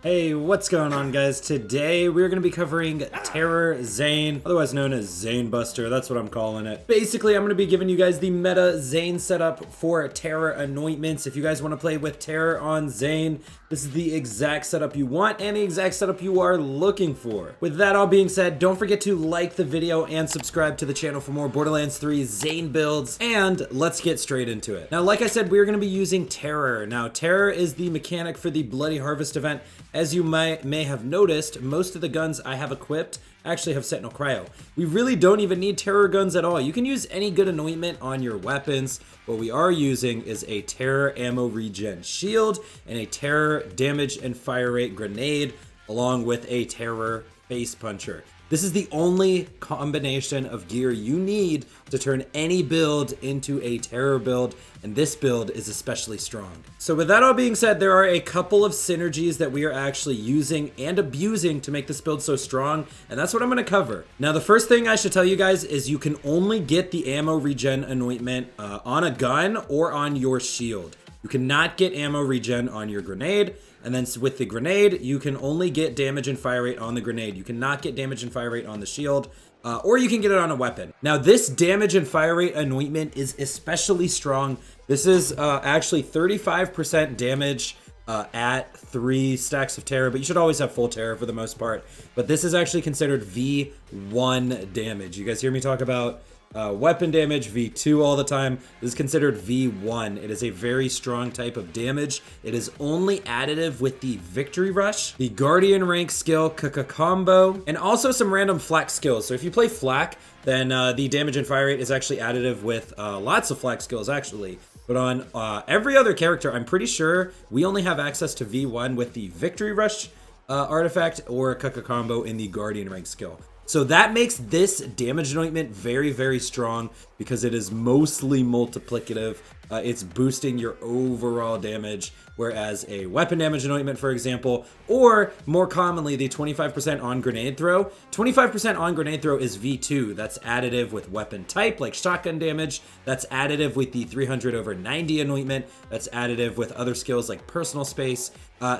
Hey, what's going on, guys? Today we're going to be covering Terror Zane, otherwise known as Zane Buster. That's what I'm calling it. Basically, I'm going to be giving you guys the meta Zane setup for Terror anointments. If you guys want to play with Terror on Zane, this is the exact setup you want and the exact setup you are looking for. With that all being said, don't forget to like the video and subscribe to the channel for more Borderlands 3 Zane builds, and let's get straight into it. Now, like I said, we're going to be using Terror. Now, Terror is the mechanic for the Bloody Harvest event. As you may have noticed, most of the guns I have equipped actually have Sentinel Cryo. We really don't even need Terror guns at all. You can use any good anointment on your weapons. What we are using is a Terror ammo regen shield and a Terror damage and fire rate grenade, along with a Terror face puncher. This is the only combination of gear you need to turn any build into a Terror build, and this build is especially strong. So with that all being said, there are a couple of synergies that we are actually using and abusing to make this build so strong, and that's what I'm going to cover. Now, the first thing I should tell you guys is you can only get the ammo regen anointment on a gun or on your shield. You cannot get ammo regen on your grenade. And then with the grenade, you can only get damage and fire rate on the grenade. You cannot get damage and fire rate on the shield, or you can get it on a weapon. Now, this damage and fire rate anointment is especially strong. This is actually 35% damage at 3 stacks of Terror, but you should always have full Terror for the most part. But this is actually considered V1 damage. You guys hear me talk about weapon damage V2 all the time. This is considered V1. It is a very strong type of damage. It is only additive with the Victory Rush, the Guardian rank skill combo, and also some random flak skills. So if you play flak, then the damage and fire rate is actually additive with lots of flak skills actually. But on every other character, I'm pretty sure we only have access to V1 with the Victory Rush artifact or combo in the Guardian rank skill. So that makes this damage anointment very, very strong because it is mostly multiplicative. It's boosting your overall damage, whereas a weapon damage anointment, for example, or more commonly, the 25% on grenade throw. 25% on grenade throw is V2. That's additive with weapon type, like shotgun damage. That's additive with the 300/90 anointment. That's additive with other skills like personal space.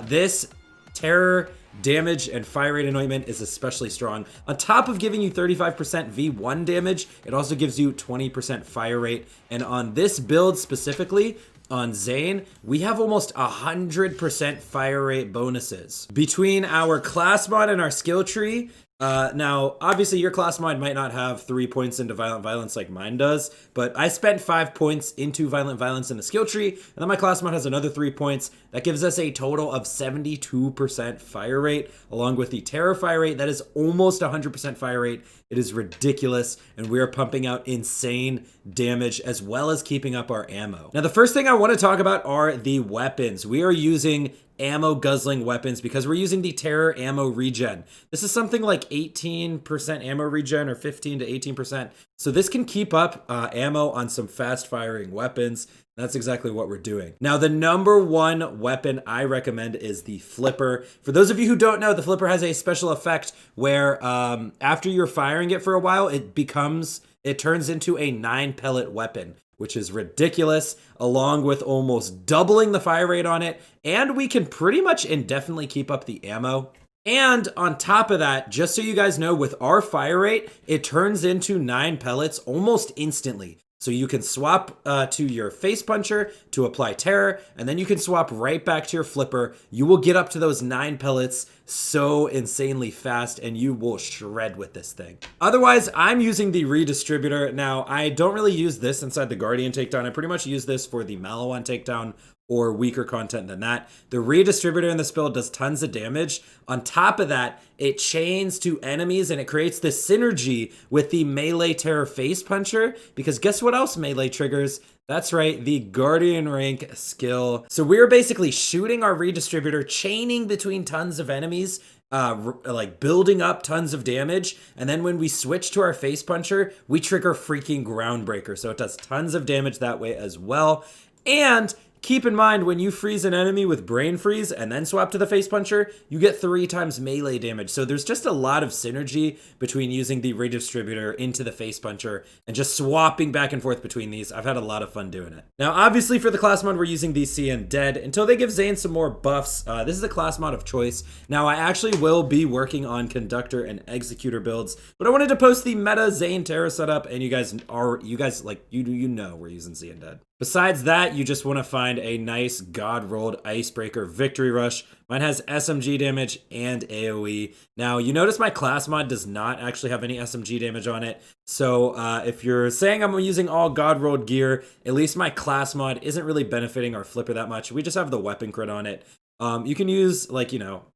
This Terror damage and fire rate anointment is especially strong. On top of giving you 35% V1 damage, it also gives you 20% fire rate. And on this build specifically, on Zane, we have almost 100% fire rate bonuses. Between our class mod and our skill tree, now, obviously your class mod might not have 3 points into Violent Violence like mine does, but I spent 5 points into Violent Violence in the skill tree, and then my class mod has another 3 points. That gives us a total of 72% fire rate, along with the Terror fire rate. That is almost 100% fire rate. It is ridiculous, and we are pumping out insane damage as well as keeping up our ammo. Now, the first thing I want to talk about are the weapons. We are using ammo guzzling weapons because we're using the Terror ammo regen. This is something like 18% ammo regen or 15 to 18%. So this can keep up ammo on some fast firing weapons. That's exactly what we're doing. Now, the number one weapon I recommend is the Flipper. For those of you who don't know, the Flipper has a special effect where after you're firing it for a while, it turns into a 9 pellet weapon, which is ridiculous, along with almost doubling the fire rate on it. And we can pretty much indefinitely keep up the ammo. And on top of that, just so you guys know, with our fire rate, it turns into 9 pellets almost instantly. So you can swap to your face puncher to apply Terror, and then you can swap right back to your Flipper. You will get up to those 9 pellets so insanely fast, and you will shred with this thing. Otherwise, I'm using the redistributor. Now, I don't really use this inside the Guardian takedown. I pretty much use this for the Malawan takedown or weaker content than that. The redistributor in this build does tons of damage. On top of that, it chains to enemies and it creates this synergy with the melee Terror face puncher, because guess what else melee triggers? That's right, the Guardian rank skill. So we're basically shooting our redistributor, chaining between tons of enemies, like building up tons of damage, and then when we switch to our face puncher, we trigger freaking Groundbreaker. So it does tons of damage that way as well. And Keep in mind, when you freeze an enemy with Brain Freeze and then swap to the Face Puncher, you get 3 times melee damage. So there's just a lot of synergy between using the Redistributor into the Face Puncher and just swapping back and forth between these. I've had a lot of fun doing it. Now, obviously for the class mod, we're using the CN Dead until they give Zane some more buffs. This is a class mod of choice. Now, I actually will be working on Conductor and Executor builds, but I wanted to post the meta Zane Terra setup, and you guys know we're using CN Dead. Besides that, you just want to find a nice God-rolled Icebreaker Victory Rush. Mine has SMG damage and AoE. Now, you notice my class mod does not actually have any SMG damage on it. So if you're saying I'm using all God-rolled gear, at least my class mod isn't really benefiting our flipper that much. We just have the weapon crit on it. You can use,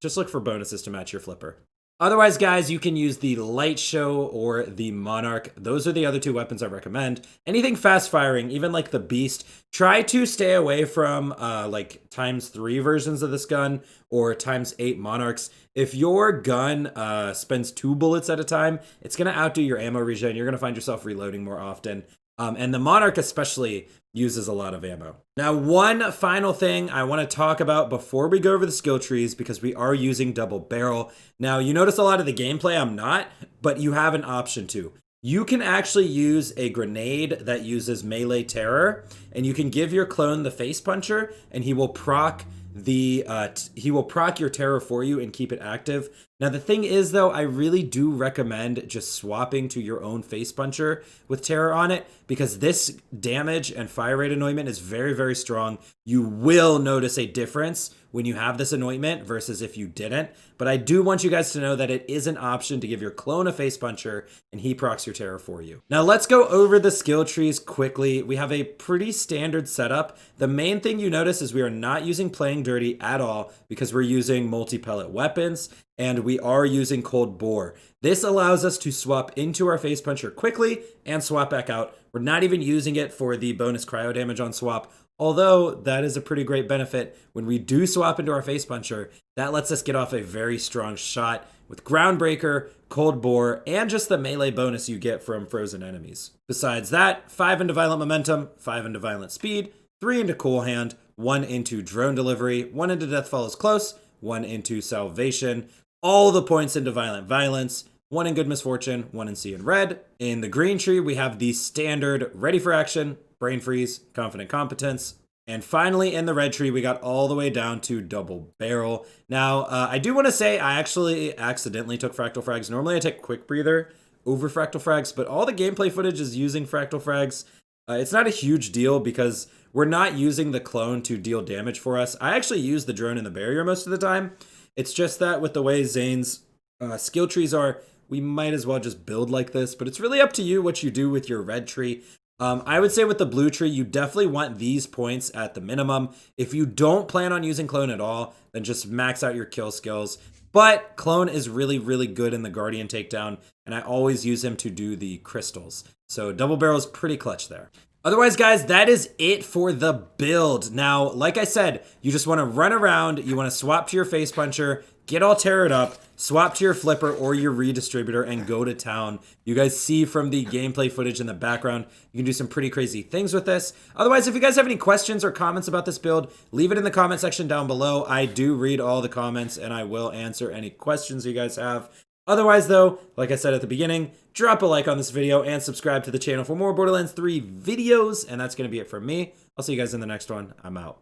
just look for bonuses to match your flipper. Otherwise, guys, you can use the Light Show or the Monarch. Those are the other 2 weapons I recommend. Anything fast firing, even like the Beast, try to stay away from ×3 versions of this gun or ×8 Monarchs. If your gun spends 2 bullets at a time, it's going to outdo your ammo regen. You're going to find yourself reloading more often. And the Monarch especially uses a lot of ammo. Now, one final thing I want to talk about before we go over the skill trees, because we are using double barrel. Now, you notice a lot of the gameplay I'm not, but you have an option to. You can actually use a grenade that uses melee terror, and you can give your clone the Face Puncher, and he will proc your terror for you and keep it active. Now, the thing is, though, I really do recommend just swapping to your own Face Puncher with terror on it, because this damage and fire rate anointment is very, very strong. You will notice a difference when you have this anointment versus if you didn't. But I do want you guys to know that it is an option to give your clone a Face Puncher, and he procs your terror for you. Now, let's go over the skill trees quickly. We have a pretty standard setup. The main thing you notice is we are not using Playing Dirty at all, because we're using multi-pellet weapons, and we are using Cold Bore. This allows us to swap into our Face Puncher quickly and swap back out. We're not even using it for the bonus cryo damage on swap, although that is a pretty great benefit. When we do swap into our Face Puncher, that lets us get off a very strong shot with Groundbreaker, Cold Bore, and just the melee bonus you get from frozen enemies. Besides that, 5 into Violent Momentum, 5 into Violent Speed, 3 into Cool Hand, 1 into Drone Delivery, 1 into Death Follows Close, 1 into Salvation, all the points into Violent Violence, 1 in Good Misfortune, 1 in Sea and Red. In the green tree, we have the standard Ready for Action, Brain Freeze, Confident Competence. And finally, in the red tree, we got all the way down to Double Barrel. Now, I do want to say I actually accidentally took Fractal Frags. Normally, I take Quick Breather over Fractal Frags, but all the gameplay footage is using Fractal Frags. It's not a huge deal because we're not using the clone to deal damage for us. I actually use the drone and the barrier most of the time. It's just that with the way Zane's skill trees are, we might as well just build like this, but it's really up to you what you do with your red tree. I would say with the blue tree, you definitely want these points at the minimum. If you don't plan on using clone at all, then just max out your kill skills. But clone is really, really good in the Guardian takedown, and I always use him to do the crystals. So double barrel is pretty clutch there. Otherwise, guys, that is it for the build. Now, like I said, you just want to run around, you want to swap to your Face Puncher, get all teared up, swap to your flipper or your redistributor, and go to town. You guys see from the gameplay footage in the background, you can do some pretty crazy things with this. Otherwise, if you guys have any questions or comments about this build, leave it in the comment section down below. I do read all the comments, and I will answer any questions you guys have. Otherwise, though, like I said at the beginning, drop a like on this video and subscribe to the channel for more Borderlands 3 videos. And that's going to be it from me. I'll see you guys in the next one. I'm out.